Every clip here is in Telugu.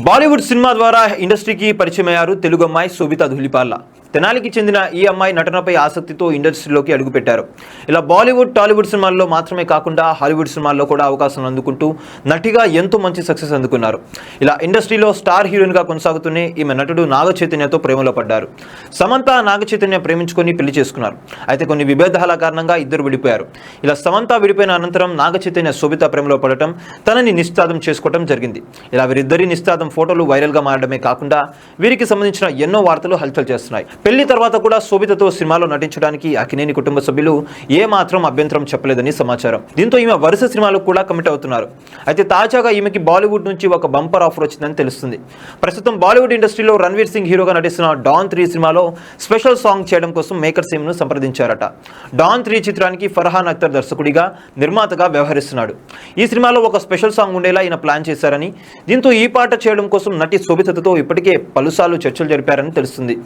బాలీవుడ్ సినిమా ద్వారా ఇండస్ట్రీకి పరిచయమయ్యారు తెలుగు అమ్మాయి శోభితా ధూళిపాల. తెనాలికి చెందిన ఈ అమ్మాయి నటనపై ఆసక్తితో ఇండస్ట్రీలోకి అడుగుపెట్టారు. ఇలా బాలీవుడ్, టాలీవుడ్ సినిమాల్లో మాత్రమే కాకుండా హాలీవుడ్ సినిమాల్లో కూడా అవకాశాలు అందుకుంటూ నటిగా ఎంతో మంచి సక్సెస్ అందుకున్నారు. ఇలా ఇండస్ట్రీలో స్టార్ హీరోయిన్గా కొనసాగుతూనే ఈమె నటుడు నాగ చైతన్యతో ప్రేమలో పడ్డారు. సమంత నాగ చైతన్య ప్రేమించుకొని పెళ్లి చేసుకున్నారు. అయితే కొన్ని విభేదాల కారణంగా ఇద్దరు విడిపోయారు. ఇలా సమంత విడిపోయిన అనంతరం నాగ చైతన్య శోభిత ప్రేమలో పడటం, తనని నిశ్చితార్థం చేసుకోవడం జరిగింది. ఇలా వీరిద్దరి నిశ్చితార్థం ఫోటోలు వైరల్గా మారడమే కాకుండా వీరికి సంబంధించిన ఎన్నో వార్తలు హల్చల్ చేస్తున్నాయి. పెళ్లి తర్వాత కూడా శోభితతో సినిమాలో నటించడానికి అక్కినేని కుటుంబ సభ్యులు ఏమాత్రం అభ్యంతరం చెప్పలేదని సమాచారం. దీంతో ఈమె వరుస సినిమాలకు కూడా కమిట్ అవుతున్నారు. అయితే తాజాగా ఈమెకి బాలీవుడ్ నుంచి ఒక బంపర్ ఆఫర్ వచ్చిందని తెలుస్తుంది. ప్రస్తుతం బాలీవుడ్ ఇండస్ట్రీలో రణ్వీర్ సింగ్ హీరోగా నటిస్తున్న డాన్ 3 సినిమాలో స్పెషల్ సాంగ్ చేయడం కోసం మేకర్స్ టీమ్ను సంప్రదించారట. డాన్ 3 చిత్రానికి ఫర్హాన్ అఖ్తర్ దర్శకుడిగా, నిర్మాతగా వ్యవహరిస్తున్నాడు. ఈ సినిమాలో ఒక స్పెషల్ సాంగ్ ఉండేలా ఈయన ప్లాన్ చేశారని, దీంతో ఈ పాట చేయడం కోసం నటి శోభితతో ఇప్పటికే పలుసార్లు చర్చలు జరిపారని తెలుస్తుంది.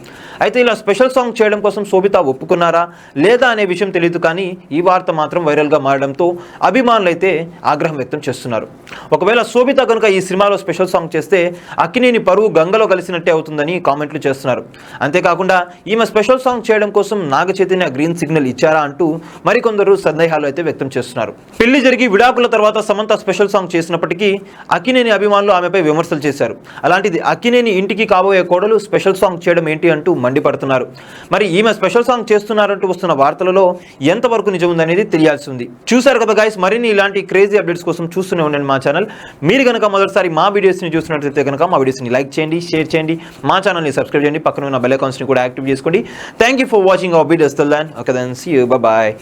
అయితే ఇలా స్పెషల్ సాంగ్ చేయడం కోసం శోభిత ఒప్పుకున్నారా లేదా అనే విషయం తెలియదు. కానీ ఈ వార్త మాత్రం వైరల్గా మారడంతో అభిమానులు అయితే ఆగ్రహం వ్యక్తం చేస్తున్నారు. ఒకవేళ శోభిత కనుక ఈ సినిమాలో స్పెషల్ సాంగ్ చేస్తే అక్కినేని పరువు గంగలో కలిసినట్టే అవుతుందని కామెంట్లు చేస్తున్నారు. అంతేకాకుండా ఈమె స్పెషల్ సాంగ్ చేయడం కోసం నాగ చైతన్య గ్రీన్ సిగ్నల్ ఇచ్చారా అంటూ మరికొందరు సందేహాలు అయితే వ్యక్తం చేస్తున్నారు. పెళ్లి జరిగి విడాకుల తర్వాత సమంత స్పెషల్ సాంగ్ చేసినప్పటికీ అక్కినేని అభిమానులు ఆమెపై విమర్శలు చేశారు. అలాంటిది అక్కినేని ఇంటికి కాబోయే కోడలు స్పెషల్ సాంగ్ చేయడం ఏంటి అంటూ మండిపడుతున్నారు. మరి ఈమె స్పెషల్ సాంగ్ చేస్తున్నారంటూ వస్తున్న వార్తలలో ఎంతవరకు నిజం ఉందనేది తెలియాల్సి ఉంది. చూసారు కదా గైస్, మరిన్ని ఇలాంటి క్రేజీ అప్డేట్స్ కోసం చూస్తూనే ఉండండి మా ఛానల్. మీరు కనుక మొదటిసారి మా వీడియోస్ని చూసినట్లయితే కనుక మా వీడియోస్ని లైక్ చేయండి, షేర్ చేయండి, మా ఛానల్ని సబ్స్క్రైబ్ చేయండి, పక్కన ఉన్న బెల్ ఐకాన్స్ని కూడా యాక్టివ్ చేసుకోండి. Thank you for watching our videos. Okay then see you, bye bye.